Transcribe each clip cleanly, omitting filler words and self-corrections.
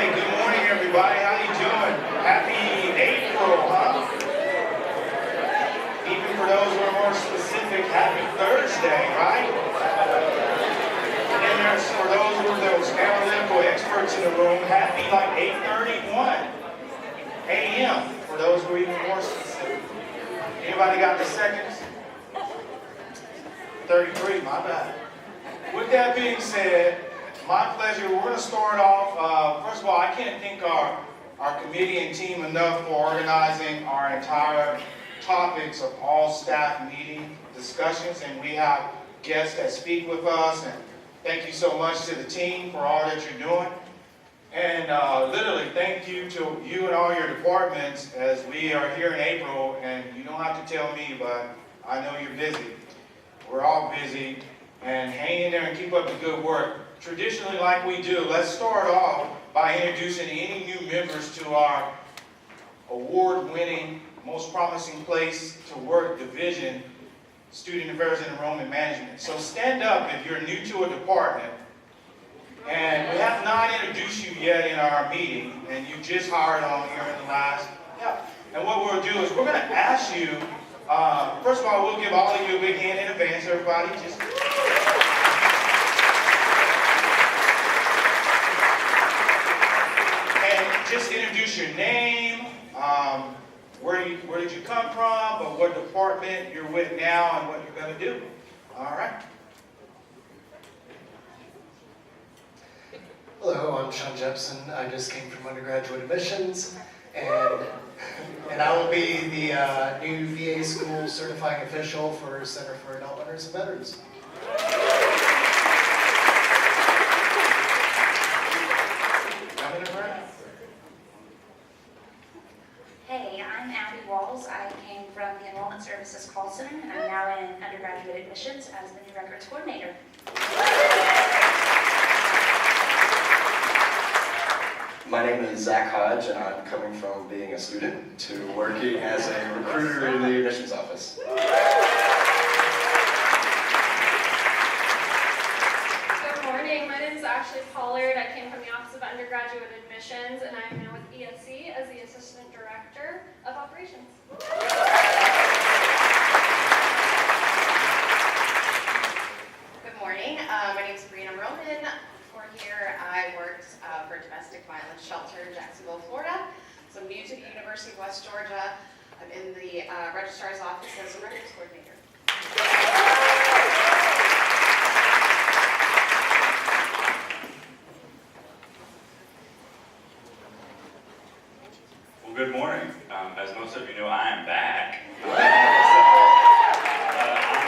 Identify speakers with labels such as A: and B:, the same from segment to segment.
A: Hey, good morning, everybody. How you doing? Happy April, huh? Even for those who are more specific, happy Thursday, right? And then there's, for those who are those analytical experts in the room, happy like 8:31 a.m. for those who are even more specific. Anybody got the seconds? 33, my bad. With that being said, my pleasure. We're going to start off. First of all, I can't thank our committee and team enough for organizing our entire topics of all staff meeting discussions, and we have guests that speak with us. And thank you so much to the team for all that you're doing. And literally, thank you to you and all your departments as we are here in April. And you don't have to tell me, but I know you're busy. We're all busy. And hang in there and keep up the good work. Traditionally, like we do, let's start off by introducing any new members to our award-winning, most promising place to work division, Student Affairs and Enrollment Management. So stand up if you're new to a department. And we have not introduced you yet in our meeting, and you just hired on here in the last, And what we'll do is we're going to ask you, first of all, we'll give all of you a big hand in advance, everybody. Just introduce your name, where did you come from, or what department you're with now, and what you're going to do. All right.
B: Hello, I'm Sean Jepson. I just came from undergraduate admissions, and I will be the new VA school certifying official for Center for Adult Learners and Veterans.
C: Hey, I'm Abby Walls. I came from the Enrollment Services Call Center, and I'm now in undergraduate admissions as the new records coordinator.
D: My name is Zach Hodge, and I'm coming from being a student to working as a recruiter in the admissions office.
E: Good morning, my name is Ashley Pollard. I came from the Office of Undergraduate Admissions, and I am now with ESC as the Assistant Director of Operations.
F: Good morning, my name is Sabrina Roman. Before here, I worked for Domestic Violence Shelter in Jacksonville, Florida. So I'm new to the University of West Georgia. I'm in the Registrar's Office as a records coordinator.
G: Well, good morning. As most of you know, I am back. I'm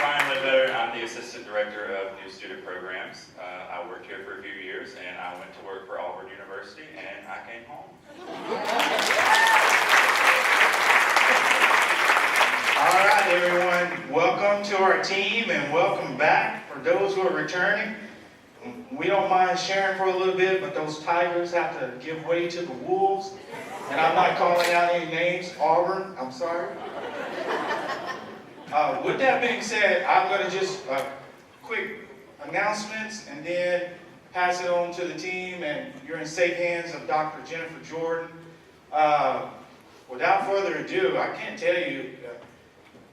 G: Ryan Ledbetter. I'm the Assistant Director of New Student Programs. I worked here for a few years, and I went to work for Auburn University, and I came home.
A: All right, everyone. Welcome to our team, and welcome back. For those who are returning, we don't mind sharing for a little bit, but those Tigers have to give way to the Wolves. And I'm not calling out any names. Auburn, I'm sorry. With that being said, I'm going to just quick announcements and then pass it on to the team, and you're in safe hands of Dr. Jennifer Jordan. Without further ado, I can't tell you,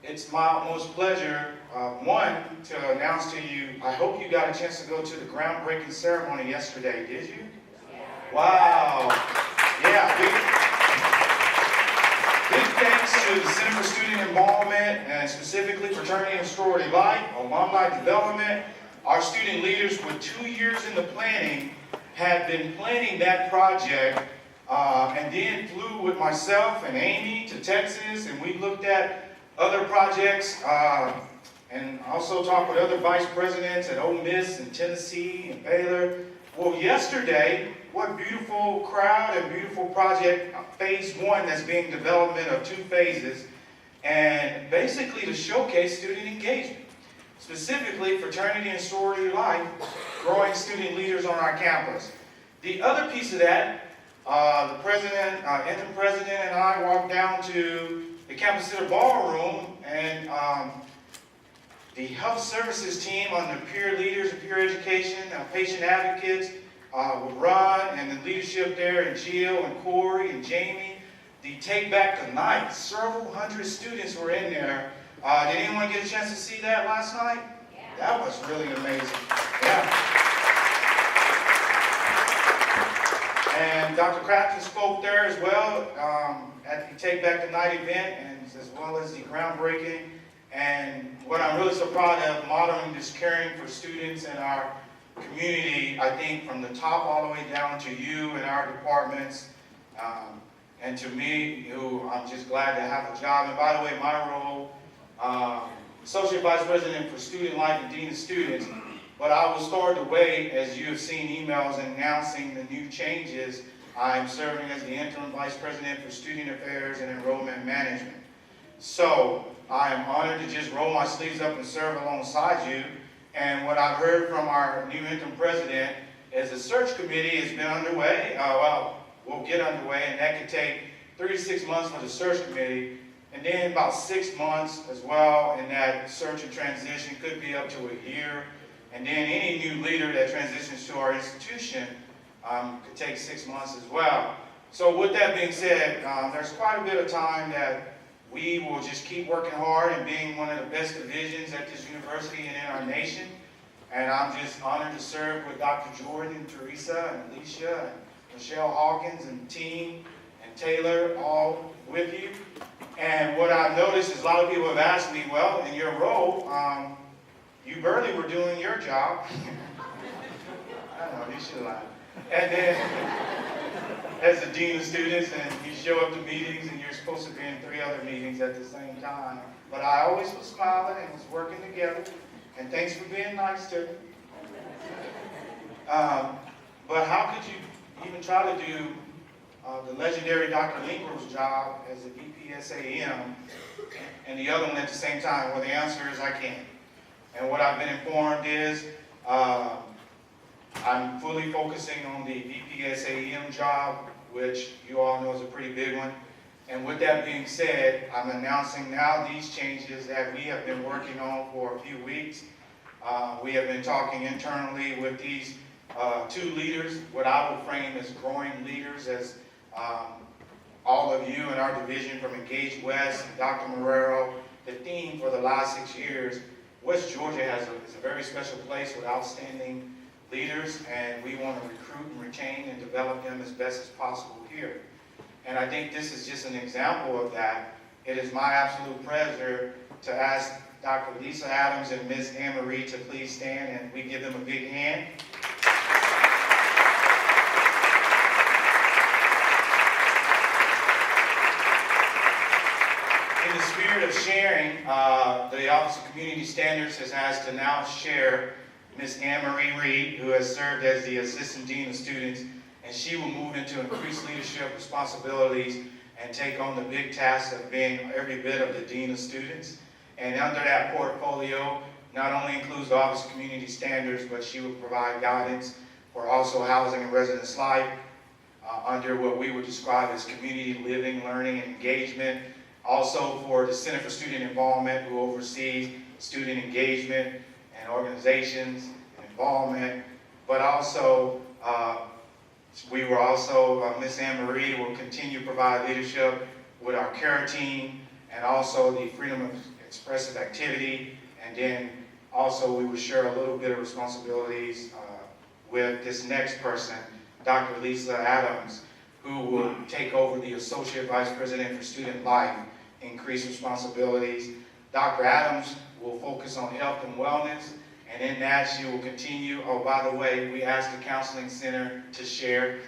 A: it's my utmost pleasure, one, to announce to you, I hope you got a chance to go to the groundbreaking ceremony yesterday, did you? Wow. Yeah, big thanks to the Center for Student Involvement, and specifically Fraternity and Sorority Life, Alumni Development. Our student leaders with 2 years in the planning had been planning that project, and then flew with myself and Amy to Texas, and we looked at other projects, and also talked with other vice presidents at Ole Miss and Tennessee and Baylor. Well, yesterday, what beautiful crowd and beautiful project, phase one that's being development of 2 phases, and basically to showcase student engagement, specifically fraternity and sorority life, growing student leaders on our campus. The other piece of that, the president, interim president and I walked down to the Campus Center Ballroom, and the health services team on the peer leaders and peer education, patient advocates, with Ron and the leadership there, and Jill and Corey and Jamie. The Take Back the Night, several hundred students were in there. Did anyone get a chance to see that last night?
C: Yeah.
A: That was really amazing. Yeah. And Dr. Crafton spoke there as well at the Take Back the Night event, and as well as the groundbreaking. And what I'm really so proud of, modeling this caring for students in our community, I think from the top all the way down to you and our departments, and to me, who I'm just glad to have a job. And by the way, my role, Associate Vice President for Student Life and Dean of Students, but I will start the way, as you have seen emails announcing the new changes. I'm serving as the Interim Vice President for Student Affairs and Enrollment Management. So I am honored to just roll my sleeves up and serve alongside you. And what I've heard from our new interim president is the search committee has been underway. We'll get underway, and that could take 3 to 6 months for the search committee, and then about 6 months as well, and that search and transition could be up to a year. And then any new leader that transitions to our institution could take 6 months as well. So with that being said, there's quite a bit of time that we will just keep working hard and being one of the best divisions at this university and in our nation. And I'm just honored to serve with Dr. Jordan, Teresa, and Alicia, and Michelle Hawkins, and team, and Taylor, all with you. And what I've noticed is a lot of people have asked me, well, in your role, you barely were doing your job. I don't know, you should lie. And then, as the dean of students, and you show up to meetings, and you're supposed to be in 3 other meetings at the same time. But I always was smiling and was working together. And thanks for being nice to me. But how could you even try to do the legendary Dr. Lingro's job as a VP SAEM and the other one at the same time? Well, the answer is I can't. And what I've been informed is I'm fully focusing on the VP SAEM job, which you all know is a pretty big one. And with that being said, I'm announcing now these changes that we have been working on for a few weeks. We have been talking internally with these 2 leaders, what I would frame as growing leaders, as all of you in our division from Engage West, Dr. Marrero. The theme for the last 6 years, West Georgia is a very special place with outstanding leaders, and we want to recruit and retain and develop them as best as possible here. And I think this is just an example of that. It is my absolute pleasure to ask Dr. Lisa Adams and Ms. Anne-Marie to please stand, and we give them a big hand. In the spirit of sharing, the Office of Community Standards has asked to now share Ms. Anne-Marie Reed, who has served as the Assistant Dean of Students, and she will move into increased leadership responsibilities and take on the big task of being every bit of the Dean of Students. And under that portfolio, not only includes the Office of Community Standards, but she will provide guidance for also housing and residence life under what we would describe as community living, learning, and engagement. Also for the Center for Student Involvement, who oversees student engagement and organizations and involvement. But also, Ms. Anne-Marie will continue to provide leadership with our care team, and also the freedom of expressive activity. And then also we will share a little bit of responsibilities with this next person, Dr. Lisa Adams, who will take over the Associate Vice President for Student Life, increase responsibilities. Dr. Adams will focus on health and wellness, and in that she will continue. Oh, by the way, we asked the Counseling Center to share.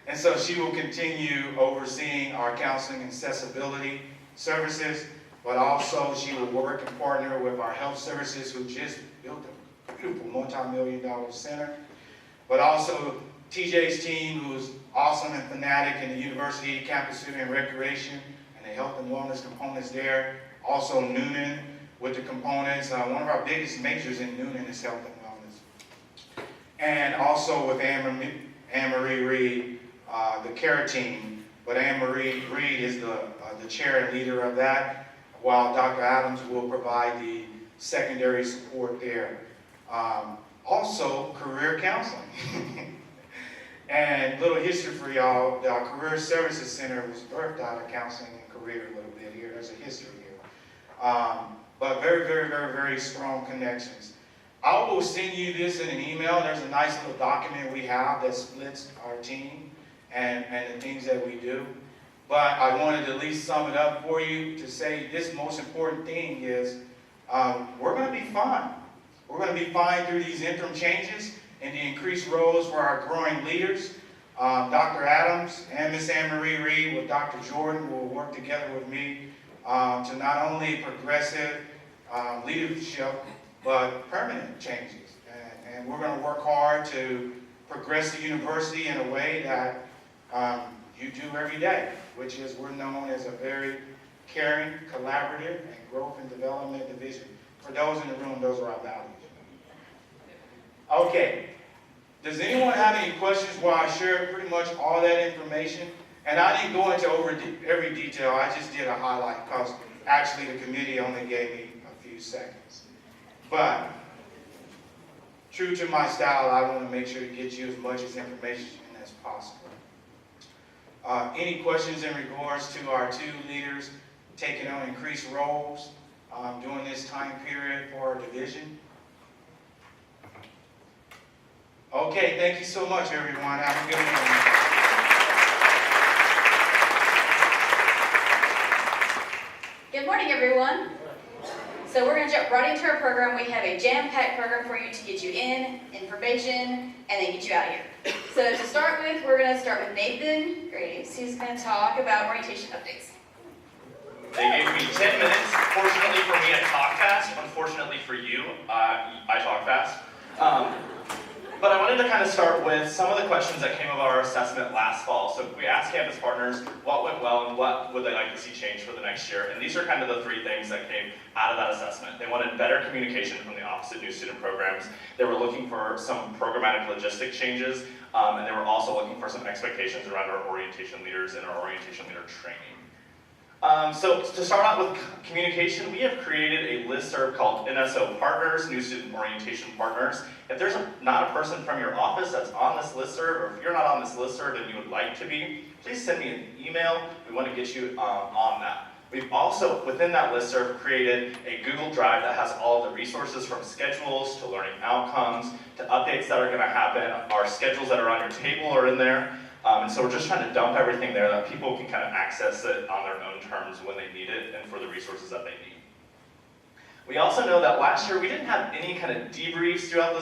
A: And so she will continue overseeing our counseling accessibility services, but also she will work and partner with our health services, who just built a beautiful multi-million-dollar center. But also TJ's team, who's awesome and fanatic in the university, campus student and recreation, and the health and wellness components there. Also Noonan with the components. One of our biggest majors in Noonan is health and wellness. And also with Anne-Marie Reed, the care team. But Anne-Marie Reed is the chair and leader of that, while Dr. Adams will provide the secondary support there. Also, career counseling. And little history for y'all, the Career Services Center was birthed out of counseling and career a little bit here. There's a history here. But very, very, very, very strong connections. I will send you this in an email. There's a nice little document we have that splits our team and the things that we do. But I wanted to at least sum it up for you to say this most important thing is we're going to be fine. We're going to be fine through these interim changes and the increased roles for our growing leaders. Dr. Adams and Ms. Anne Marie Reed with Dr. Jordan will work together with me to not only progressive leadership, but permanent changes. And we're going to work hard to progress the university in a way that you do every day, which is we're known as a very caring, collaborative, and growth and development division. For those in the room, those are our values. Okay. Does anyone have any questions while I share pretty much all that information? And I didn't go into every detail. I just did a highlight because actually the committee only gave me a few seconds. But true to my style, I want to make sure to get you as much information as possible. Any questions in regards to our two leaders taking on increased roles during this time period for our division? Okay, thank you so much, everyone. Have a good morning.
H: Good morning, everyone. So we're going to jump right into our program. We have a jam-packed program for you to get you in, information, and then get you out of here. So to start with, we're going to start with Nathan Graves, who's going to talk about orientation updates.
I: They gave me 10 minutes. Fortunately for me, I talk fast. Unfortunately for you, I talk fast. But I wanted to kind of start with some of the questions that came about our assessment last fall. So we asked campus partners what went well and what would they like to see change for the next year. And these are kind of the three things that came out of that assessment. They wanted better communication from the Office of New Student Programs. They were looking for some programmatic logistic changes. And they were also looking for some expectations around our orientation leaders and our orientation leader training. So to start out with communication, we have created a listserv called NSO Partners, New Student Orientation Partners. If there's not a person from your office that's on this listserv, or if you're not on this listserv and you would like to be, please send me an email. We want to get you on that. We've also, within that listserv, created a Google Drive that has all the resources from schedules to learning outcomes to updates that are going to happen. Our schedules that are on your table are in there. And so we're just trying to dump everything there that people can kind of access it on their own terms when they need it and for the resources that they need. We also know that last year we didn't have any kind of debriefs throughout the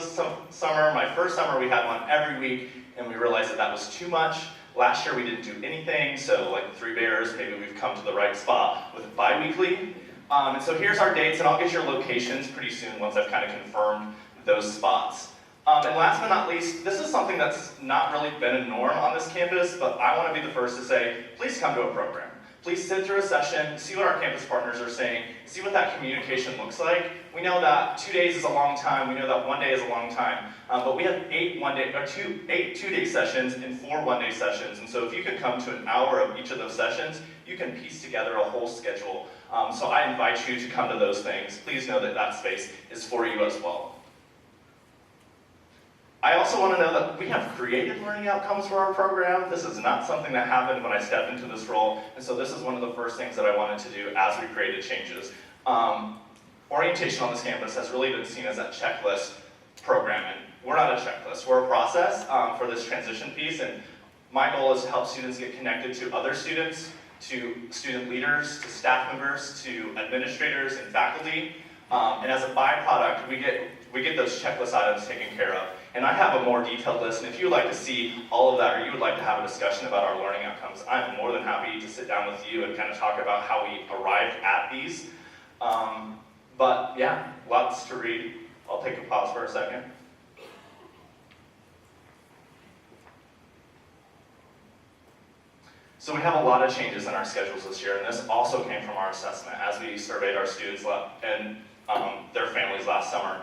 I: summer. My first summer we had one every week and we realized that that was too much. Last year we didn't do anything, so like the Three Bears, maybe we've come to the right spot with bi-weekly. And so here's our dates, and I'll get your locations pretty soon once I've kind of confirmed those spots. And last but not least, this is something that's not really been a norm on this campus, but I want to be the first to say, please come to a program. Please sit through a session, see what our campus partners are saying, see what that communication looks like. We know that 2 days is a long time, we know that 1 day is a long time, but we have 8 two-day sessions and 4 one-day sessions, and so if you can come to an hour of each of those sessions, you can piece together a whole schedule. So I invite you to come to those things. Please know that that space is for you as well. I also want to know that we have created learning outcomes for our program. This is not something that happened when I stepped into this role, and so this is one of the first things that I wanted to do as we created changes. Orientation on this campus has really been seen as that checklist program, and we're not a checklist, we're a process for this transition piece, and my goal is to help students get connected to other students, to student leaders, to staff members, to administrators and faculty, and as a byproduct, we get those checklist items taken care of. And I have a more detailed list, and if you would like to see all of that, or you would like to have a discussion about our learning outcomes, I'm more than happy to sit down with you and kind of talk about how we arrived at these. But yeah, lots to read. I'll take a pause for a second. So we have a lot of changes in our schedules this year, and this also came from our assessment as we surveyed our students and their families last summer.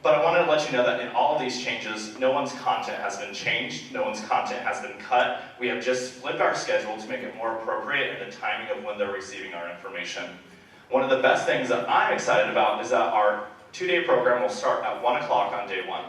I: But I wanted to let you know that in all of these changes, no one's content has been changed, no one's content has been cut. We have just flipped our schedule to make it more appropriate in the timing of when they're receiving our information. One of the best things that I'm excited about is that our 2-day program will start at 1 o'clock on day 1.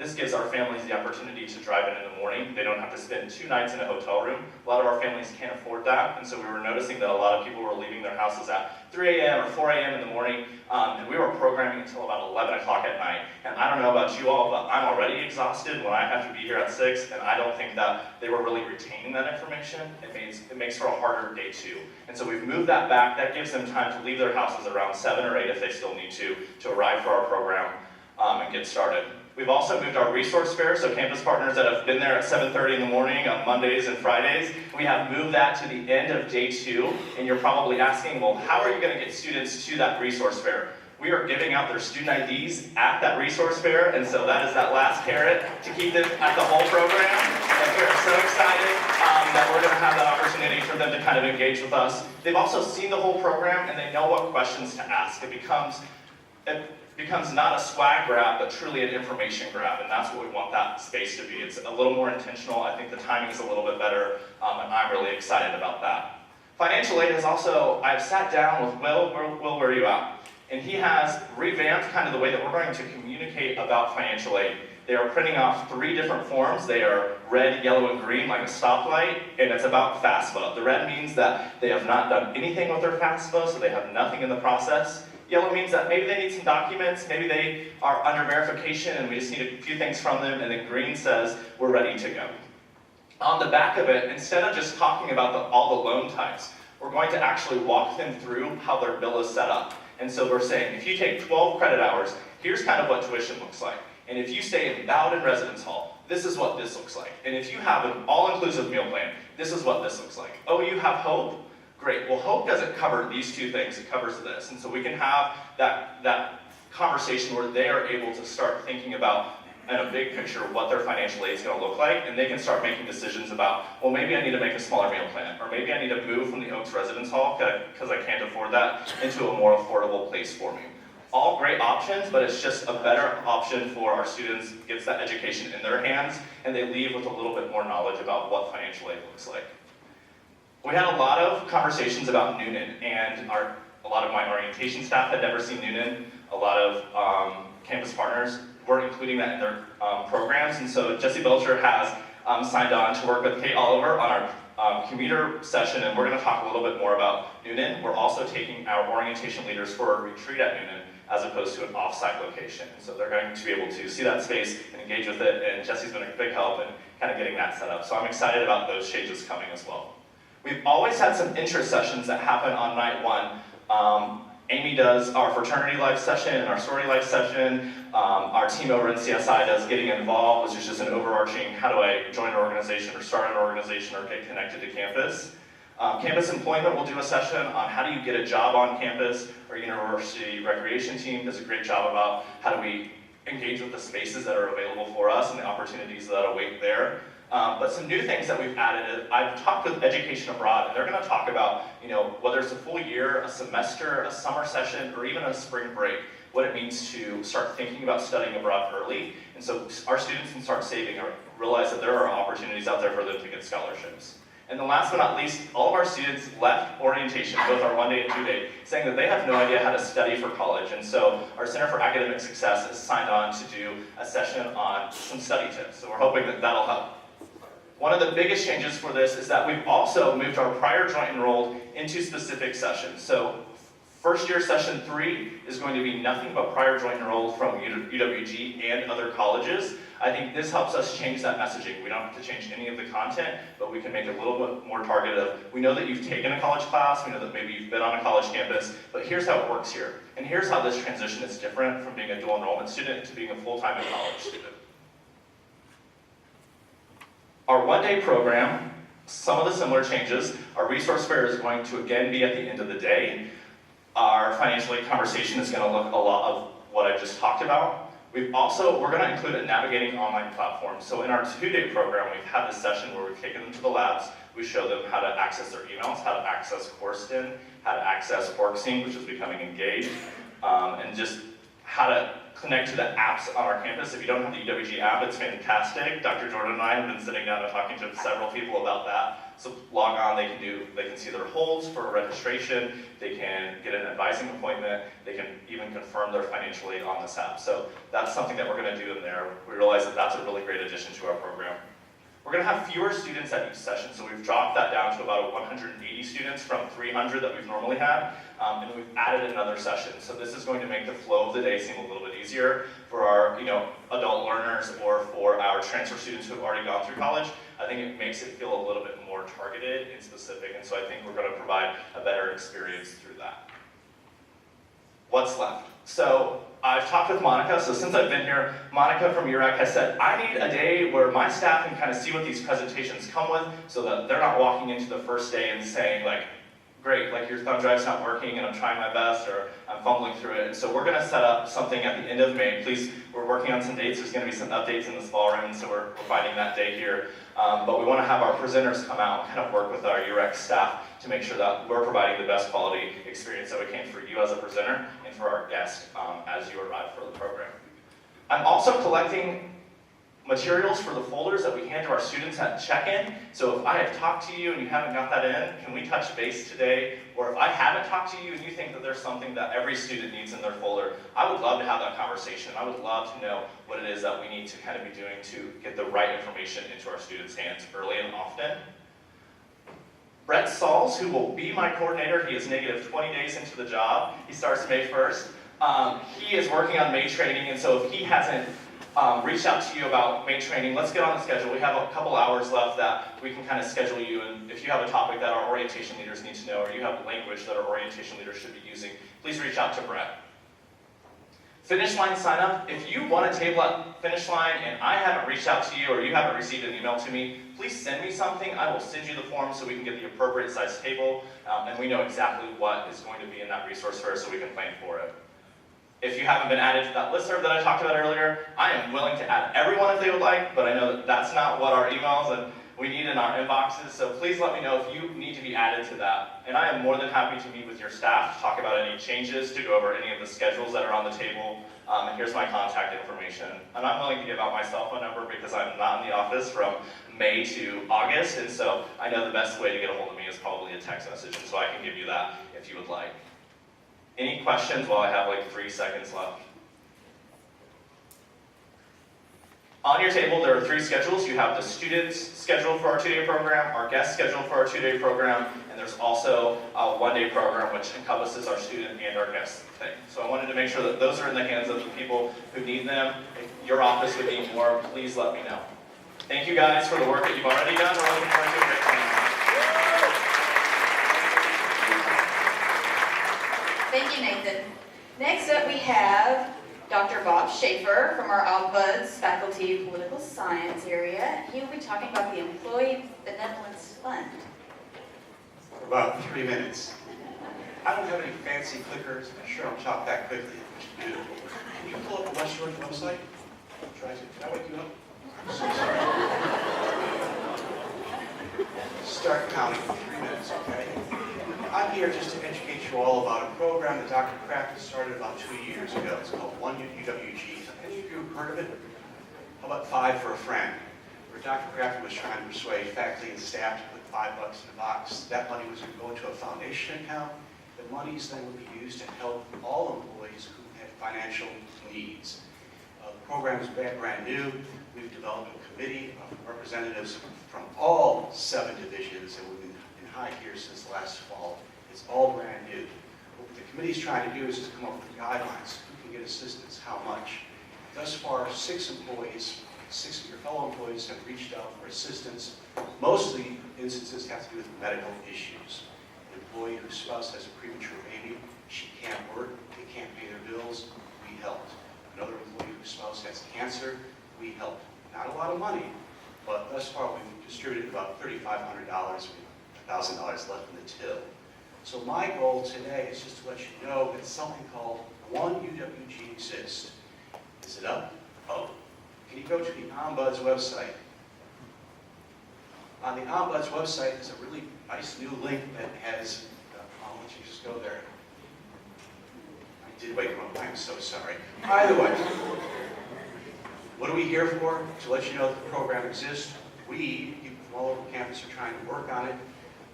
I: This gives our families the opportunity to drive in the morning. They don't have to spend 2 nights in a hotel room. A lot of our families can't afford that, and so we were noticing that a lot of people were leaving their houses at 3 a.m. or 4 a.m. in the morning, and we were programming until about 11 o'clock at night. And I don't know about you all, but I'm already exhausted when I have to be here at 6, and I don't think that they were really retaining that information. It makes for a harder day 2. And so we've moved that back. That gives them time to leave their houses around 7 or 8 if they still need to arrive for our program and get started. We've also moved our resource fair, so campus partners that have been there at 7:30 in the morning on Mondays and Fridays, we have moved that to the end of day 2, and you're probably asking, well, how are you going to get students to that resource fair? We are giving out their student IDs at that resource fair, and so that is that last carrot to keep them at the whole program, and we are so excited that we're going to have that opportunity for them to kind of engage with us. They've also seen the whole program, and they know what questions to ask. It becomes not a swag grab, but truly an information grab, and that's what we want that space to be. It's a little more intentional. I think the timing is a little bit better, and I'm really excited about that. Financial aid has also, I've sat down with Will, where are you at? And he has revamped kind of the way that we're going to communicate about financial aid. They are printing off 3 different forms. They are red, yellow, and green, like a stoplight, and it's about FAFSA. The red means that they have not done anything with their FAFSA, so they have nothing in the process. Yellow means that maybe they need some documents, maybe they are under verification and we just need a few things from them, and then green says we're ready to go. On the back of it, instead of just talking about all the loan types, we're going to actually walk them through how their bill is set up. And so we're saying, if you take 12 credit hours, here's kind of what tuition looks like. And if you stay in Bowden Residence Hall, this is what this looks like. And if you have an all-inclusive meal plan, this is what this looks like. Oh, you have Hope? Great. Well, Hope doesn't cover these 2 things. It covers this. And so we can have that conversation where they are able to start thinking about, in a big picture, what their financial aid is going to look like, and they can start making decisions about, well, maybe I need to make a smaller meal plan, or maybe I need to move from the Oaks Residence Hall because I can't afford that into a more affordable place for me. All great options, but it's just a better option for our students, gets that education in their hands, and they leave with a little bit more knowledge about what financial aid looks like. We had a lot of conversations about Noonan, and a lot of my orientation staff had never seen Noonan. A lot of campus partners weren't including that in their programs, and so Jesse Belcher has signed on to work with Kate Oliver on our commuter session, and we're going to talk a little bit more about Noonan. We're also taking our orientation leaders for a retreat at Noonan as opposed to an off-site location. And so they're going to be able to see that space and engage with it, and Jesse's been a big help in kind of getting that set up. So I'm excited about those changes coming as well. We've always had some interest sessions that happen on night 1. Amy does our fraternity life session and our sorority life session. Our team over in CSI does getting involved, which is just an overarching, how do I join an organization or start an organization or get connected to campus. Campus employment will do a session on how do you get a job on campus. Our university recreation team does a great job about how do we engage with the spaces that are available for us and the opportunities that await there. But some new things that we've added, I've talked with Education Abroad, and they're going to talk about, whether it's a full year, a semester, a summer session, or even a spring break, what it means to start thinking about studying abroad early. And so our students can start saving or realize that there are opportunities out there for them to get scholarships. And then last but not least, all of our students left orientation, both our 1-day and 2-day, saying that they have no idea how to study for college. And so our Center for Academic Success has signed on to do a session on some study tips. So we're hoping that that'll help. One of the biggest changes for this is that we've also moved our prior joint enrolled into specific sessions. So first year session 3 is going to be nothing but prior joint enrolled from UWG and other colleges. I think this helps us change that messaging. We don't have to change any of the content, but we can make it a little bit more targeted. We know that you've taken a college class, we know that maybe you've been on a college campus, but here's how it works here. And here's how this transition is different from being a dual enrollment student to being a full-time college student. Our 1-day program, some of the similar changes. Our resource fair is going to again be at the end of the day. Our financial aid conversation is going to look a lot of what I just talked about. We're going to include a navigating online platform. So in our 2-day program, we've had this session where we've taken them to the labs. We show them how to access their emails, how to access CourseDin, how to access OrgSync, which is becoming engaged, and just how to connect to the apps on our campus. If you don't have the UWG app, it's fantastic. Dr. Jordan and I have been sitting down and talking to several people about that. So log on, they can see their holds for registration, they can get an advising appointment, they can even confirm their financial aid on this app. So that's something that we're going to do in there. We realize that that's a really great addition to our program. We're going to have fewer students at each session, so we've dropped that down to about 180 students from 300 that we've normally had, and we've added another session. So this is going to make the flow of the day seem a little bit easier for our adult learners or for our transfer students who have already gone through college. I think it makes it feel a little bit more targeted and specific, and so I think we're going to provide a better experience through that. What's left? So I've talked with Monica, so since I've been here, Monica from URAC has said, I need a day where my staff can kind of see what these presentations come with so that they're not walking into the first day and saying like, great, like your thumb drive's not working and I'm trying my best or I'm fumbling through it. And so we're gonna set up something at the end of May. Please, we're working on some dates. There's gonna be some updates in this ballroom, and so we're finding that day here. But we wanna have our presenters come out and kind of work with our URAC staff to make sure that we're providing the best quality experience that we can for you as a presenter and for our guests as you arrive for the program. I'm also collecting materials for the folders that we hand to our students at check-in. So if I have talked to you and you haven't got that in, can we touch base today? Or if I haven't talked to you and you think that there's something that every student needs in their folder, I would love to have that conversation. I would love to know what it is that we need to kind of be doing to get the right information into our students' hands early and often. Brett Sauls, who will be my coordinator, he is negative 20 days into the job. He starts May 1st. He is working on May training, and so if he hasn't reached out to you about May training, let's get on the schedule. We have a couple hours left that we can kind of schedule you, and if you have a topic that our orientation leaders need to know, or you have language that our orientation leaders should be using, please reach out to Brett. Finish line sign up. If you want a table at Finish Line and I haven't reached out to you or you haven't received an email to me, please send me something. I will send you the form so we can get the appropriate size table, and we know exactly what is going to be in that resource fair so we can plan for it. If you haven't been added to that listserv that I talked about earlier, I am willing to add everyone if they would like, but I know that that's not what our emails and we need in our inboxes, so please let me know if you need to be added to that. And I am more than happy to meet with your staff to talk about any changes, to go over any of the schedules that are on the table, and here's my contact information. And I'm willing to give out my cell phone number because I'm not in the office from May to August, and so I know the best way to get a hold of me is probably a text message, and so I can give you that if you would like. Any questions while I have like 3 seconds left? On your table, there are 3 schedules. You have the students schedule for our 2-day program, our guest schedule for our 2-day program, and there's also a 1-day program which encompasses our student and our guest thing. So I wanted to make sure that those are in the hands of the people who need them. If your office would need more, please let me know. Thank you guys for the work that you've already done. We're looking forward to a great time.
H: Thank you, Nathan. Next up, we have Dr. Bob Schaefer from our Ombuds Faculty of Political Science area. He will be talking about the Employee Benevolence Fund.
J: For about 3 minutes. I don't have any fancy clickers. I'm sure I'll talk that quickly. Can you pull up the West Georgia website? Try to. Can I wake you up? I'm so sorry. Start counting for 3 minutes, okay? I'm here just to educate you all about a program that Dr. Kraft started about 2 years ago. It's called One UWG. Have any of you heard of it? How about 5 for a Friend? Where Dr. Kraft was trying to persuade faculty and staff to put $5 in a box. That money was going to go into a foundation account. The monies then would be used to help all employees who had financial needs. The program is brand new. We've developed a committee of representatives from all 7 divisions, and we've been in high gear since last fall. It's all brand new. What the committee is trying to do is just come up with guidelines. Who can get assistance, how much? Thus far, 6 employees, 6 of your fellow employees have reached out for assistance. Most of the instances have to do with medical issues. An employee whose spouse has a premature baby, she can't work, they can't pay their bills, we helped. Another employee whose spouse has cancer, we helped. Not a lot of money, but thus far we've distributed about $3,500, $1,000 left in the till. So my goal today is just to let you know that something called One UWG exists. Is it up? Oh. Can you go to the Ombuds website? On the Ombuds website, there's a really nice new link that has, I'll let you just go there. did wake him up. I'm so sorry. Either way, what are we here for? To let you know that the program exists. We, people from all over campus, are trying to work on it.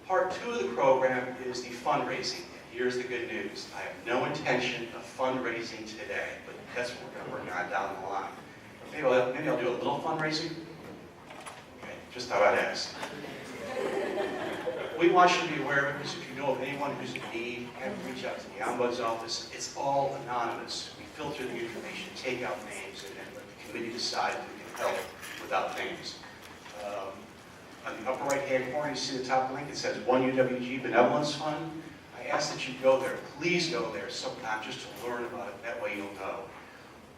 J: Part 2 of the program is the fundraising. Here's the good news. I have no intention of fundraising today, but that's what we're going to work on down the line. Maybe I'll do a little fundraising. Okay, just thought I'd ask. We want you to be aware of it, because if you know of anyone who's in need, have them reach out to the Ombuds office. It's all anonymous. We filter the information, take out names, and then let the committee decide if we can help without names. On the upper right-hand corner, you see the top link. It says 1UWG Benevolence Fund. I ask that you go there. Please go there sometime just to learn about it. That way you'll know.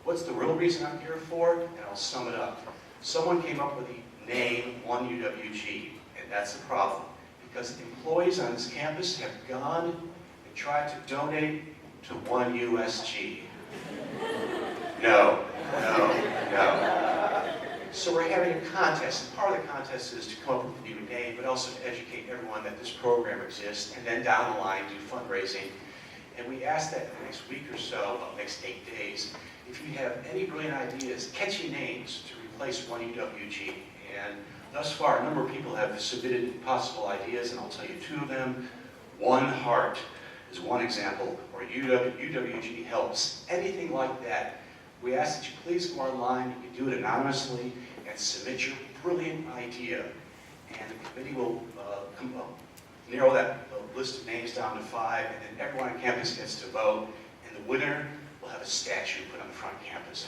J: What's the real reason I'm here for? And I'll sum it up. Someone came up with the name 1UWG, and that's the problem. Because employees on this campus have gone and tried to donate to 1USG. No. So we're having a contest, and part of the contest is to come up with a new name, but also to educate everyone that this program exists, and then down the line do fundraising. And we ask that in the next week or so, next 8 days, if you have any brilliant ideas, catchy names to replace 1UWG. And thus far, a number of people have submitted possible ideas, and I'll tell you 2 of them. One Heart is one example, or UWG Helps. Anything like that. We ask that you please go online, you can do it anonymously, and submit your brilliant idea. And the committee will narrow that list of names down to 5, and then everyone on campus gets to vote, and the winner will have a statue put on the front campus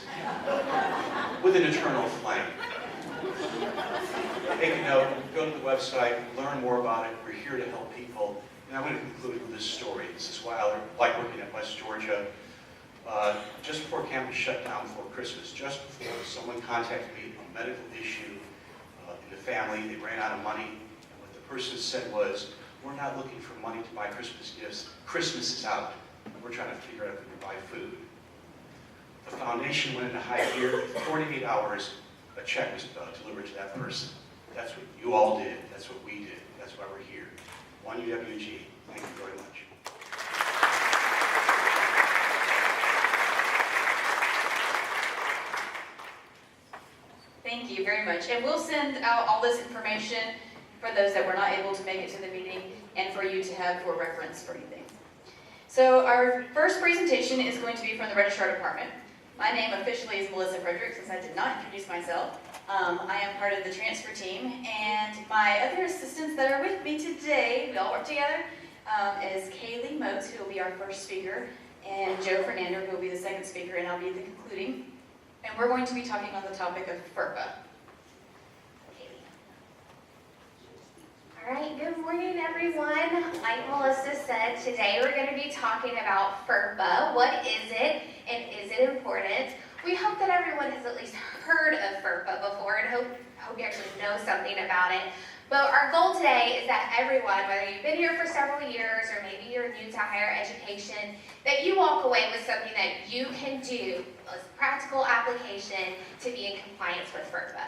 J: with an eternal flame. Make a note, go to the website, learn more about it. We're here to help people. And I'm going to conclude with this story. This is why I like working at West Georgia. Just before campus shut down before Christmas, just before, someone contacted me on a medical issue in the family. They ran out of money. And what the person said was, we're not looking for money to buy Christmas gifts. Christmas is out. We're trying to figure out if we can buy food. The foundation went into high gear. In 48 hours, a check was delivered to that person. That's what you all did. That's what we did. That's why we're here. 1UWG. Thank you very much.
H: Thank you very much. And we'll send out all this information for those that were not able to make it to the meeting and for you to have for reference for anything. So our first presentation is going to be from the Registrar Department. My name officially is Melissa Frederick, since I did not introduce myself. I am part of the transfer team, and my other assistants that are with me today, we all work together, is Caley Motes, who will be our first speaker, and Fernander, who will be the second speaker, and I'll be the concluding. And we're going to be talking on the topic of FERPA.
K: All right, good morning, everyone. Like Melissa said, today we're going to be talking about FERPA. What is it, and is it important? We hope that everyone has at least heard of FERPA before, and hope you actually know something about it. But our goal today is that everyone, whether you've been here for several years or maybe you're new to higher education, that you walk away with something that you can do, a practical application to be in compliance with FERPA.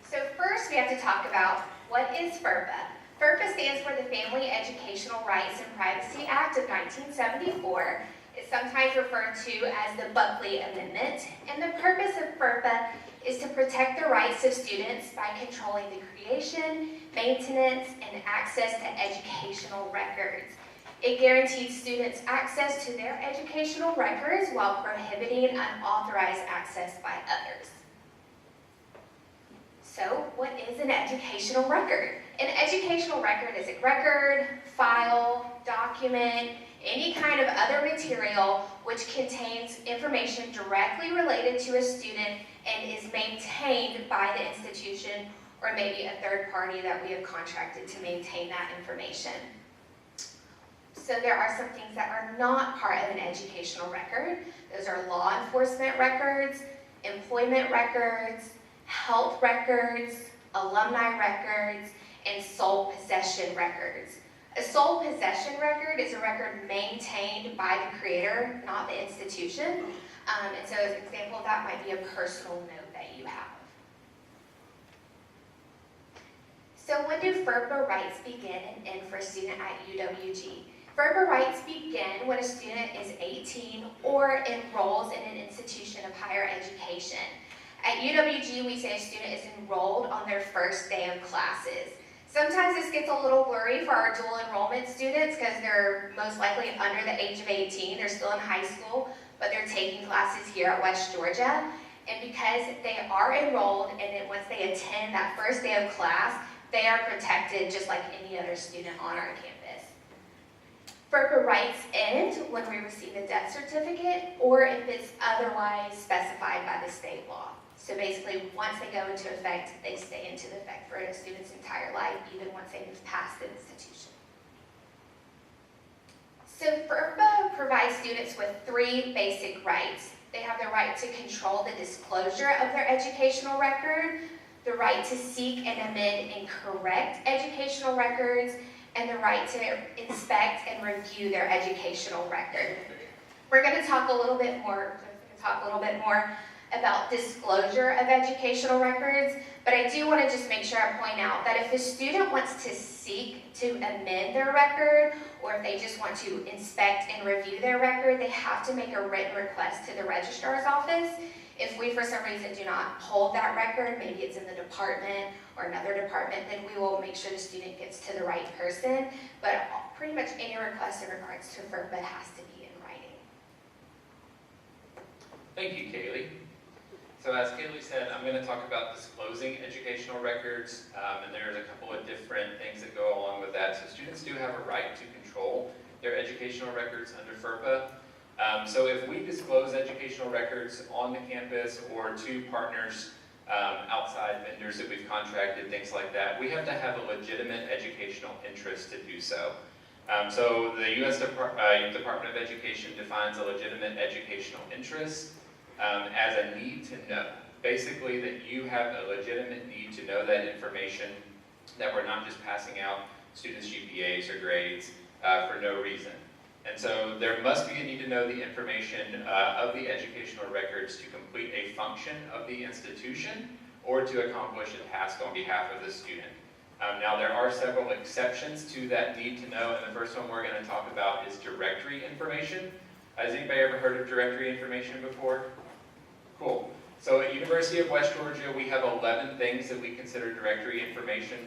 K: So first we have to talk about what is FERPA. FERPA stands for the Family Educational Rights and Privacy Act of 1974. It's sometimes referred to as the Buckley Amendment, and the purpose of FERPA is to protect the rights of students by controlling the creation, maintenance, and access to educational records. It guarantees students access to their educational records while prohibiting unauthorized access by others. So, what is an educational record? An educational record is a record, file, document, any kind of other material which contains information directly related to a student and is maintained by the institution or maybe a third party that we have contracted to maintain that information. So there are some things that are not part of an educational record. Those are law enforcement records, employment records, health records, alumni records, and sole possession records. A sole possession record is a record maintained by the creator, not the institution. And so as an example, that might be a personal note that you have. So when do FERPA rights begin and end for a student at UWG? FERPA rights begin when a student is 18 or enrolls in an institution of higher education. At UWG, we say a student is enrolled on their first day of classes. Sometimes this gets a little blurry for our dual enrollment students because they're most likely under the age of 18. They're still in high school, but they're taking classes here at West Georgia. And because they are enrolled, and then once they attend that first day of class, they are protected just like any other student on our campus. FERPA rights end when we receive a death certificate or if it's otherwise specified by the state law. So basically, once they go into effect, they stay into effect for a student's entire life, even once they move past the institution. So FERPA provides students with 3 basic rights. They have the right to control the disclosure of their educational record, the right to seek and amend and correct educational records, and the right to inspect and review their educational record. We're going to talk a little bit more about disclosure of educational records, but I do want to just make sure I point out that if a student wants to seek to amend their record, or if they just want to inspect and review their record, they have to make a written request to the registrar's office. If we, for some reason, do not hold that record, maybe it's in the department or another department, then we will make sure the student gets to the right person. But pretty much any request in regards to FERPA has to be in writing.
L: Thank you, Caley. So as Caley said, I'm going to talk about disclosing educational records, and there's a couple of different things that go along with that. So students do have a right to control their educational records under FERPA. So if we disclose educational records on the campus or to partners, outside vendors that we've contracted, things like that, we have to have a legitimate educational interest to do so. So the U.S. Department of Education defines a legitimate educational interest as a need to know. Basically, that you have a legitimate need to know that information, that we're not just passing out students' GPAs or grades for no reason. And so there must be a need to know the information of the educational records to complete a function of the institution or to accomplish a task on behalf of the student. Now there are several exceptions to that need to know, and the first one we're going to talk about is directory information. Has anybody ever heard of directory information before? Cool. So at University of West Georgia, we have 11 things that we consider directory information.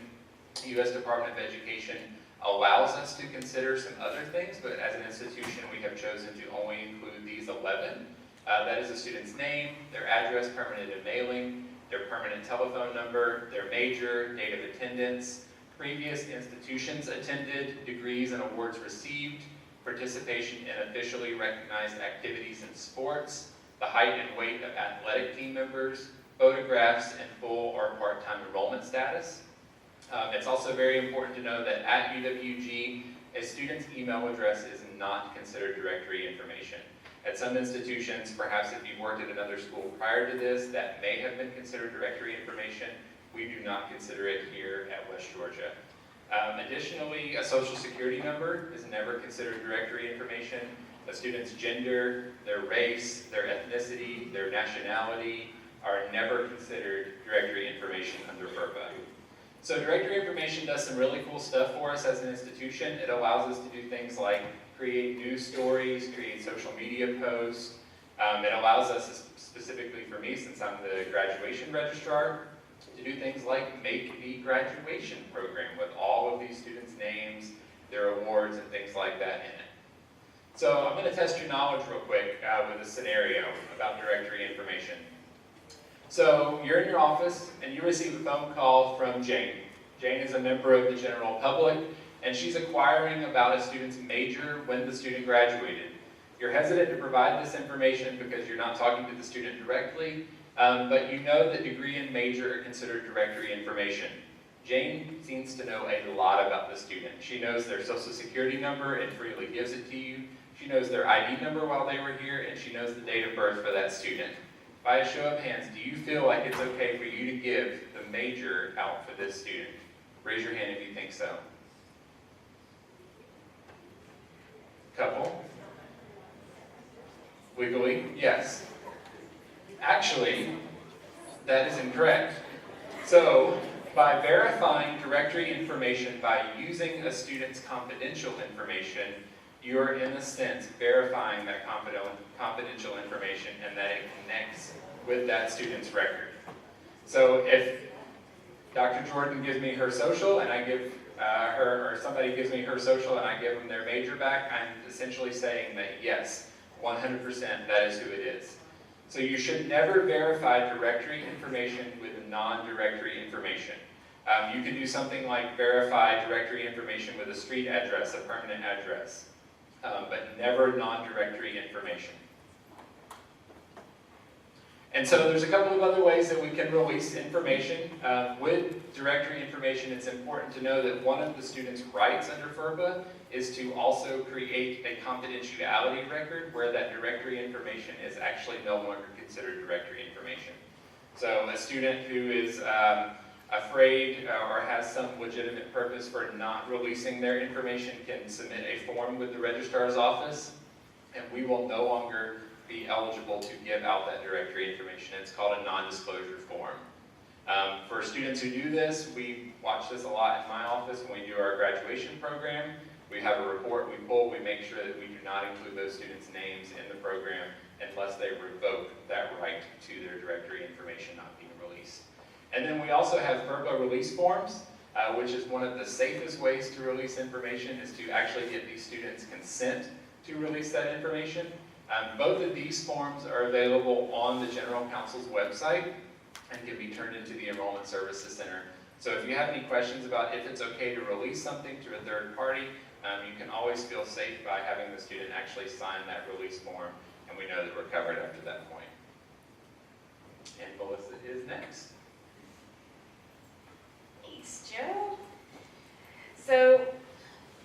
L: The U.S. Department of Education allows us to consider some other things, but as an institution, we have chosen to only include these 11. That is a student's name, their address, permanent and mailing, their permanent telephone number, their major, date of attendance, previous institutions attended, degrees and awards received, participation in officially recognized activities and sports, the height and weight of athletic team members, photographs, and full or part-time enrollment status. It's also very important to know that at UWG, a student's email address is not considered directory information. At some institutions, perhaps if you've worked at another school prior to this, that may have been considered directory information. We do not consider it here at West Georgia. Additionally, a social security number is never considered directory information. A student's gender, their race, their ethnicity, their nationality are never considered directory information under FERPA. So directory information does some really cool stuff for us as an institution. It allows us to do things like create news stories, create social media posts. It allows us, specifically for me, since I'm the graduation registrar, to do things like make the graduation program with all of these students' names, their awards, and things like that in it. So I'm going to test your knowledge real quick with a scenario about directory information. So you're in your office and you receive a phone call from Jane. Jane is a member of the general public and she's inquiring about a student's major when the student graduated. You're hesitant to provide this information because you're not talking to the student directly, but you know that degree and major are considered directory information. Jane seems to know a lot about the student. She knows their social security number and freely gives it to you. She knows their ID number while they were here, and she knows the date of birth for that student. By a show of hands, do you feel like it's okay for you to give the major out for this student? Raise your hand if you think so. Couple. Wiggly, yes. Actually, that is incorrect. So, by verifying directory information by using a student's confidential information, you're in a sense verifying that confidential information and that it connects with that student's record. So if Dr. Jordan gives me her social and I give her, or somebody gives me her social and I give them their major back, I'm essentially saying that yes, 100% that is who it is. So you should never verify directory information with non-directory information. You can do something like verify directory information with a street address, a permanent address, but never non-directory information. And so there's a couple of other ways that we can release information. With directory information, it's important to know that one of the students' rights under FERPA is to also create a confidentiality record where that directory information is actually no longer considered directory information. So a student who is afraid or has some legitimate purpose for not releasing their information can submit a form with the registrar's office, and we will no longer be eligible to give out that directory information. It's called a non-disclosure form. For students who do this, we watch this a lot in my office when we do our graduation program. We have a report we pull, we make sure that we do not include those students' names in the program unless they revoke that right to their directory information not being released. And then we also have FERPA release forms, which is one of the safest ways to release information, is to actually get these students' consent to release that information. Both of these forms are available on the General Counsel's website and can be turned into the Enrollment Services Center. So if you have any questions about if it's okay to release something to a third party, you can always feel safe by having the student actually sign that release form, and we know that we're covered after that point. And Melissa is next.
H: Thanks, Joe. So,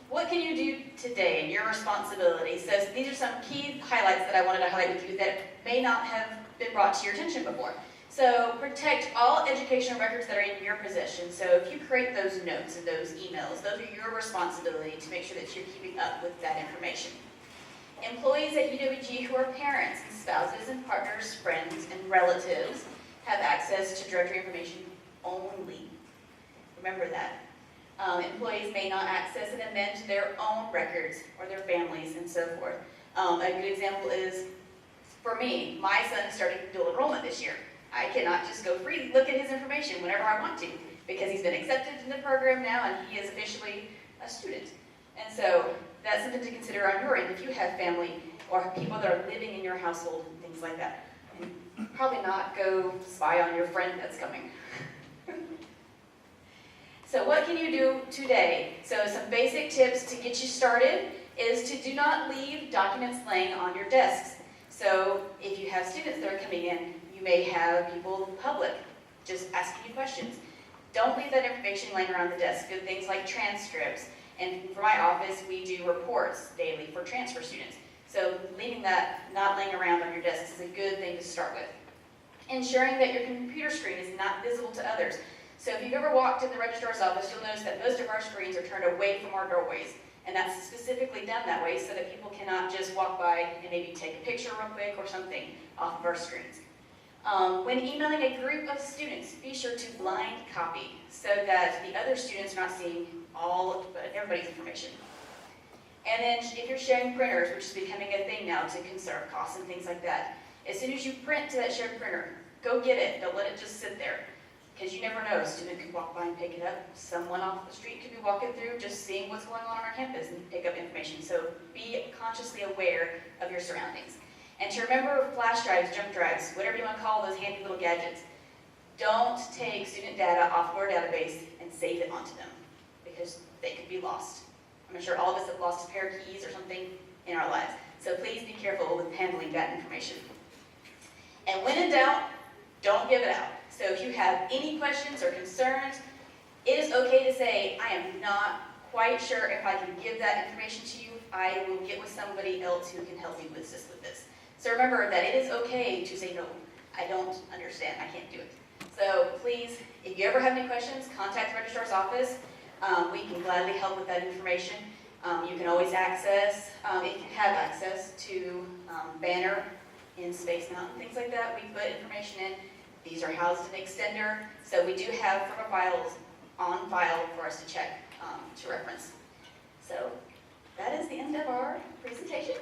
H: what can you do today in your responsibility? So these are some key highlights that I wanted to highlight with you that may not have been brought to your attention before. So protect all educational records that are in your possession. So if you create those notes and those emails, those are your responsibility to make sure that you're keeping up with that information. Employees at UWG who are parents and spouses and partners, friends, and relatives have access to directory information only. Remember that. Employees may not access and amend their own records or their families and so forth. A good example is, for me, my son started dual enrollment this year. I cannot just go free look at his information whenever I want to because he's been accepted in the program now and he is officially a student. And so that's something to consider on your end if you have family or people that are living in your household and things like that. And probably not go spy on your friend that's coming. So what can you do today? So some basic tips to get you started is to do not leave documents laying on your desks. So if you have students that are coming in, you may have people in public just asking you questions. Don't leave that information laying around the desk. Good things like transcripts. And for my office, we do reports daily for transfer students. So leaving that not laying around on your desk is a good thing to start with. Ensuring that your computer screen is not visible to others. So if you've ever walked in the registrar's office, you'll notice that most of our screens are turned away from our doorways. And that's specifically done that way so that people cannot just walk by and maybe take a picture real quick or something off of our screens. When emailing a group of students, be sure to blind copy so that the other students are not seeing everybody's information. And then if you're sharing printers, which is becoming a thing now to conserve costs and things like that, as soon as you print to that shared printer, go get it. Don't let it just sit there. Because you never know, a student could walk by and pick it up. Someone off the street could be walking through just seeing what's going on our campus and pick up information. So be consciously aware of your surroundings. And to remember flash drives, jump drives, whatever you want to call those handy little gadgets, don't take student data off our database and save it onto them because they could be lost. I'm sure all of us have lost a pair of keys or something in our lives. So please be careful with handling that information. And when in doubt, don't give it out. So if you have any questions or concerns, it is okay to say, I am not quite sure if I can give that information to you. I will get with somebody else who can help me assist with this. So remember that it is okay to say, no, I don't understand, I can't do it. So please, if you ever have any questions, contact the registrar's office. We can gladly help with that information. You can always access, if you have access to Banner in Space Mountain, things like that. We put information in. These are housed in Extender, so we do have FERPA files on file for us to check, to reference. So that is the end of our presentation.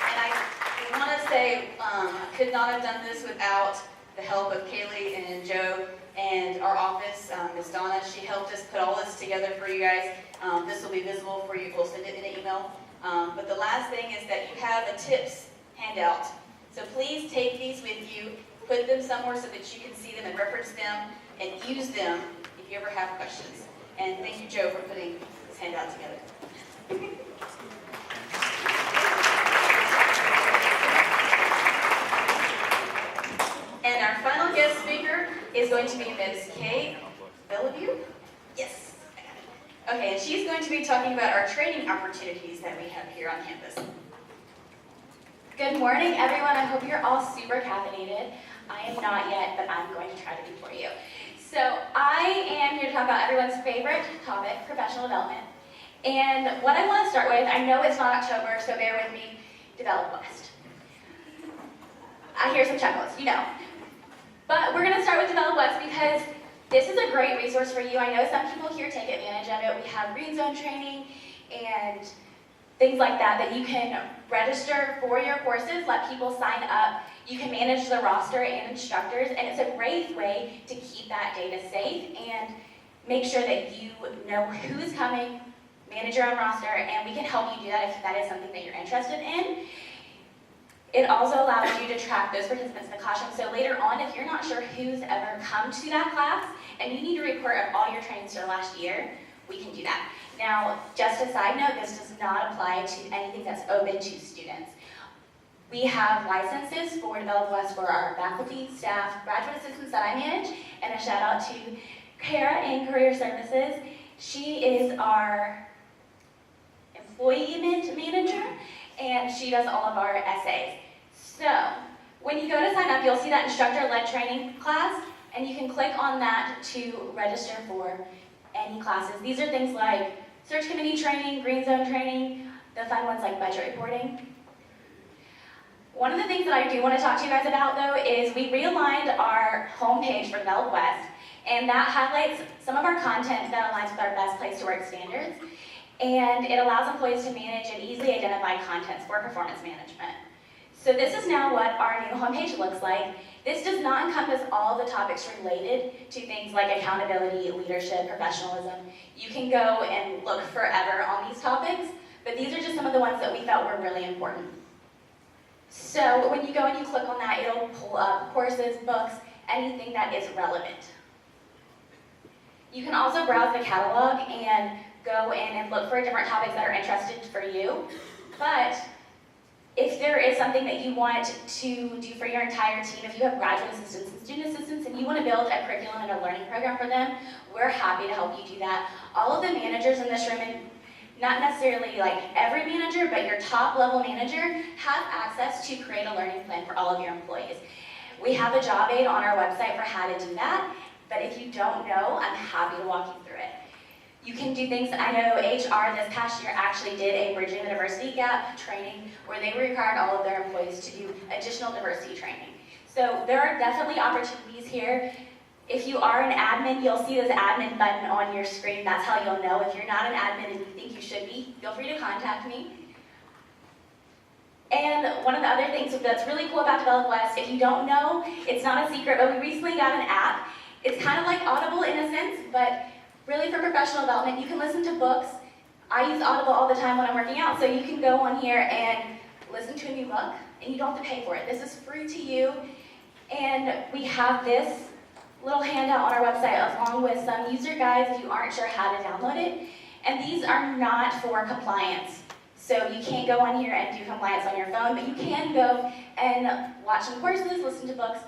H: And I want to say, could not have done this without the help of Caley and Joe and our office, Ms. Donna. She helped us put all this together for you guys. This will be visible for you. We'll send it in an email. But the last thing is that you have a tips handout. So please take these with you, put them somewhere so that you can see them and reference them and use them if you ever have questions. And thank you, Joe, for putting this handout together. And our final guest speaker is going to be Ms. Kay Belliveau. Yes, I got it. Okay, and she's going to be talking about our training opportunities that we have here on campus.
M: Good morning, everyone. I hope you're all super caffeinated. I am not yet, but I'm going to try to be for you. So I am here to talk about everyone's favorite topic, professional development. And what I want to start with, I know it's not October, so bear with me, Develop West. I hear some chuckles, you know. But we're going to start with Develop West because this is a great resource for you. I know some people here take advantage of it. We have green zone training and things like that that you can register for your courses, let people sign up. You can manage the roster and instructors, and it's a great way to keep that data safe and make sure that you know who's coming, manage your own roster, and we can help you do that if that is something that you're interested in. It also allows you to track those participants in the classroom. So later on, if you're not sure who's ever come to that class, and you need to report of all your trainings for the last year, we can do that. Now, just a side note, this does not apply to anything that's open to students. We have licenses for Develop West for our faculty, staff, graduate assistants that I manage, and a shout out to Kara in Career Services. She is our employment manager, and she does all of our essays. So, when you go to sign up, you'll see that instructor-led training class, and you can click on that to register for any classes. These are things like search committee training, green zone training, the fun ones like budget reporting. One of the things that I do want to talk to you guys about, though, is we realigned our homepage for Develop West, and that highlights some of our content that aligns with our best place to work standards, and it allows employees to manage and easily identify contents for performance management. So this is now what our new homepage looks like. This does not encompass all the topics related to things like accountability, leadership, professionalism. You can go and look forever on these topics, but these are just some of the ones that we felt were really important. So when you go and you click on that, it'll pull up courses, books, anything that is relevant. You can also browse the catalog and go in and look for different topics that are interested for you. But if there is something that you want to do for your entire team, if you have graduate assistants and student assistants and you want to build a curriculum and a learning program for them, we're happy to help you do that. All of the managers in this room, and not necessarily like every manager, but your top level manager, have access to create a learning plan for all of your employees. We have a job aid on our website for how to do that, but if you don't know, I'm happy to walk you through it. You can do things, I know HR this past year actually did a Bridging the Diversity Gap training where they required all of their employees to do additional diversity training. So there are definitely opportunities here. If you are an admin, you'll see this admin button on your screen. That's how you'll know. If you're not an admin and you think you should be, feel free to contact me. And one of the other things that's really cool about Develop West, if you don't know, it's not a secret, but we recently got an app. It's kind of like Audible in a sense, but really for professional development, you can listen to books. I use Audible all the time when I'm working out, so you can go on here and listen to a new book, and you don't have to pay for it. This is free to you, and we have this little handout on our website along with some user guides if you aren't sure how to download it. And these are not for compliance. So you can't go on here and do compliance on your phone, but you can go and watch some courses, listen to books,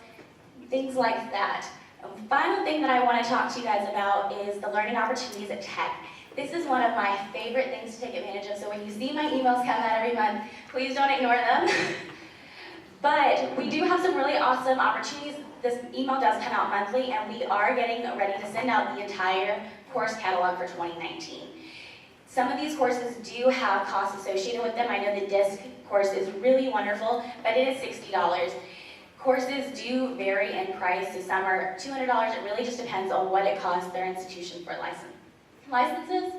M: things like that. The final thing that I want to talk to you guys about is the learning opportunities at Tech. This is one of my favorite things to take advantage of, so when you see my emails come out every month, please don't ignore them. But we do have some really awesome opportunities. This email does come out monthly, and we are getting ready to send out the entire course catalog for 2019. Some of these courses do have costs associated with them. I know the DISC course is really wonderful, but it is $60. Courses do vary in price, so some are $200. It really just depends on what it costs their institution for licenses.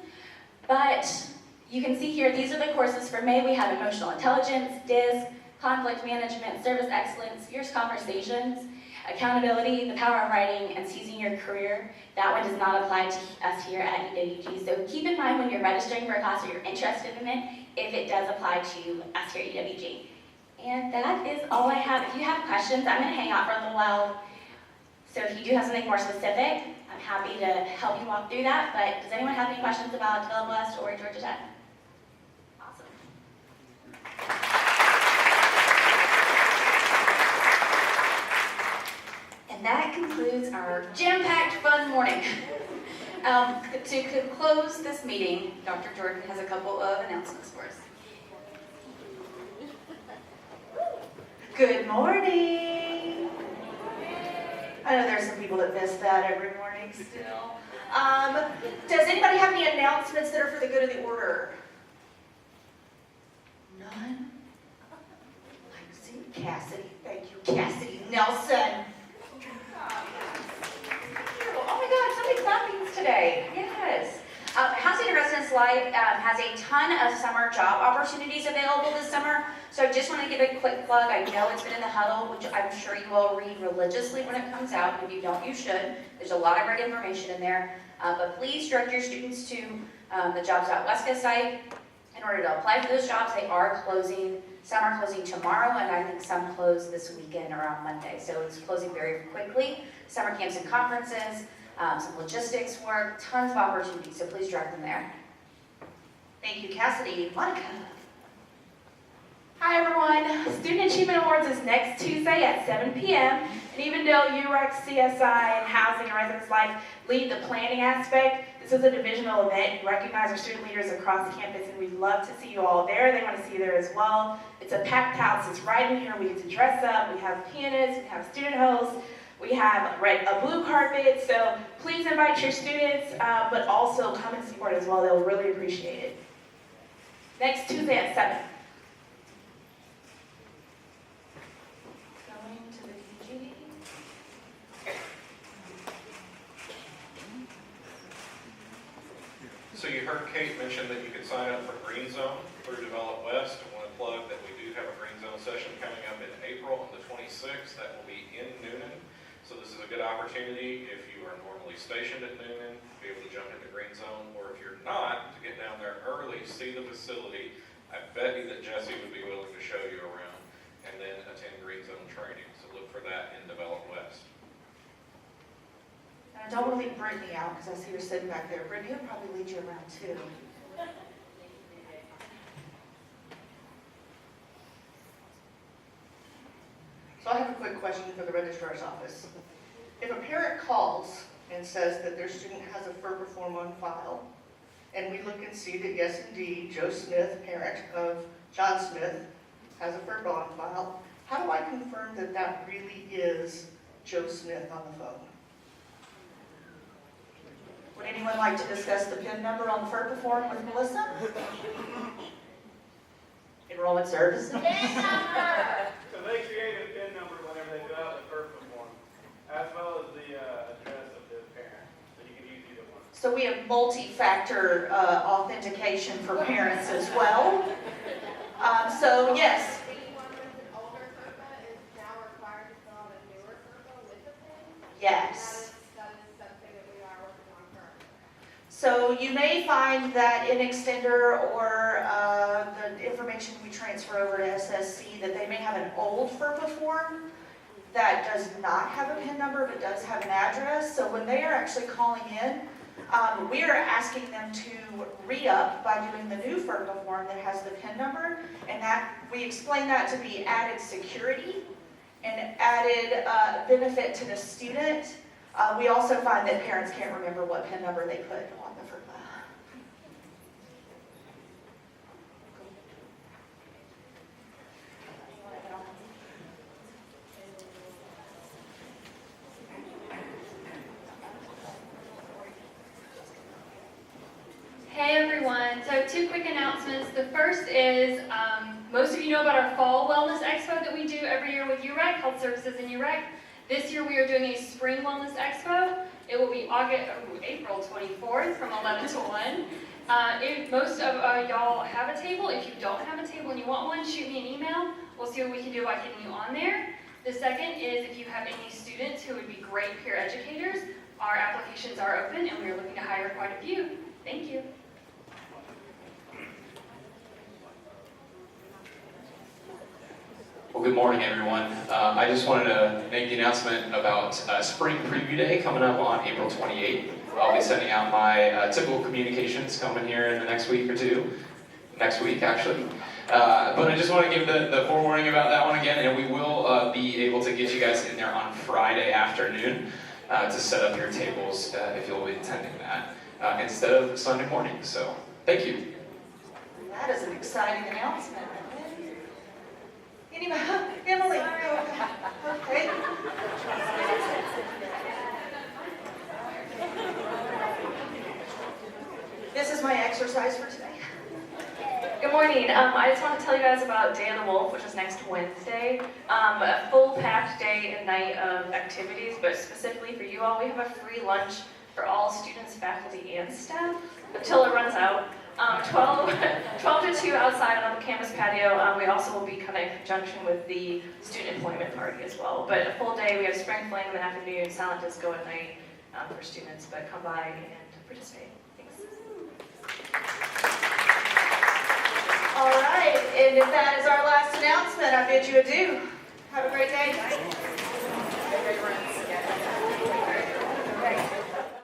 M: But you can see here, these are the courses for May. We have Emotional Intelligence, DISC, Conflict Management, Service Excellence, Fierce Conversations, Accountability, The Power of Writing, and Seizing Your Career. That one does not apply to us here at UWG. So keep in mind when you're registering for a class or you're interested in it, if it does apply to us here at UWG. And that is all I have. If you have questions, I'm going to hang out for a little while. So if you do have something more specific, I'm happy to help you walk through that. But does anyone have any questions about Belliveau West or Georgia Tech? Awesome. And that concludes our jam-packed fun morning. To close this meeting, Dr. Jordan has a couple of announcements for us.
N: Good morning. I know there's some people that miss that every morning still. Does anybody have any announcements that are for the good of the order? None? I see Cassidy. Thank you, Cassidy Nelson. Oh my God, somebody clapping today. Yes.
C: Housing and Residence Life has a ton of summer job opportunities available this summer. So I just want to give a quick plug. I know it's been in the huddle, which I'm sure you all read religiously when it comes out. If you don't, you should. There's a lot of great information in there. But please direct your students to the Jobs Out Wesca site in order to apply for those jobs. They are closing. Some are closing tomorrow, and I think some close this weekend or on Monday. So it's closing very quickly. Summer camps and conferences, some logistics work, tons of opportunities. So please direct them there.
N: Thank you, Cassidy. Monica.
O: Hi everyone, Student Achievement Awards is next Tuesday at 7 p.m. And even though UREC, CSI, and Housing and Residence Life lead the planning aspect, this is a divisional event. We recognize our student leaders across campus and we'd love to see you all there. They want to see you there as well. It's a packed house, it's right in here. We get to dress up, we have pianists, we have student hosts, we have a blue carpet. So please invite your students, but also come and support as well. They'll really appreciate it. Next Tuesday at 7.
P: So you heard Kate mention that you could sign up for Green Zone through Develop West. I want to plug that we do have a Green Zone session coming up in April on the 26th. That will be in Noonan. So this is a good opportunity if you are normally stationed at Noonan to be able to jump into Green Zone, or if you're not, to get down there early, see the facility. I bet you that Jesse would be willing to show you around, and then attend Green Zone training. So look for that in Develop West.
N: I don't want to leave Brittany out because I see her sitting back there. Brittany will probably lead you around too. So I have a quick question for the registrar's office. If a parent calls and says that their student has a FERPA form on file, and we look and see that yes indeed, Joe Smith, parent of John Smith, has a FERPA on file, how do I confirm that that really is Joe Smith on the phone? Would anyone like to discuss the PIN number on the FERPA form with Melissa? Enrollment Services?
Q: PIN number! So they create a PIN number whenever they fill out the FERPA form, as well as the address of the parent. So you can use either one.
N: So we have multi-factor authentication for parents as well. So yes. Yes. So you may find that in Extender or the information we transfer over to SSC that they may have an old FERPA form that does not have a PIN number but does have an address. So when they are actually calling in, we are asking them to re-up by doing the new FERPA form that has the PIN number, and that we explain that to be added security and added benefit to the student. We also find that parents can't remember what PIN number they put on the FERPA.
E: Hey everyone, so two quick announcements. The first is Most of you know about our Fall Wellness Expo that we do every year with UREC, Health Services in UREC. This year we are doing a Spring Wellness Expo. It will be April 24th from 11 to 1. Most of y'all have a table. If you don't have a table and you want one, shoot me an email. We'll see what we can do about getting you on there. The second is if you have any students who would be great peer educators, our applications are open and we are looking to hire quite a few. Thank you.
L: Well, good morning, everyone. I just wanted to make the announcement about Spring Preview Day coming up on April 28th. I'll be sending out my typical communications coming here in the next week or two. Next week, actually. But I just want to give the forewarning about that one again, and we will be able to get you guys in there on Friday afternoon to set up your tables if you'll be attending that instead of Sunday morning. So, thank you.
N: That is an exciting announcement. Anyway, Emily, okay. This is my exercise for today.
O: Good morning. I just want to tell you guys about Day of the Wolf, which is next Wednesday. A full-packed day and night of activities, but specifically for you all, we have a free lunch for all students, faculty, and staff until it runs out. 12 to 2 outside on the campus patio. We also will be coming in conjunction with the student employment party as well. But a full day, we have spring fling in the afternoon, silent disco at night for students, but come by and participate. Thanks.
N: All right, and if that is our last announcement, I bid you adieu. Have a great day.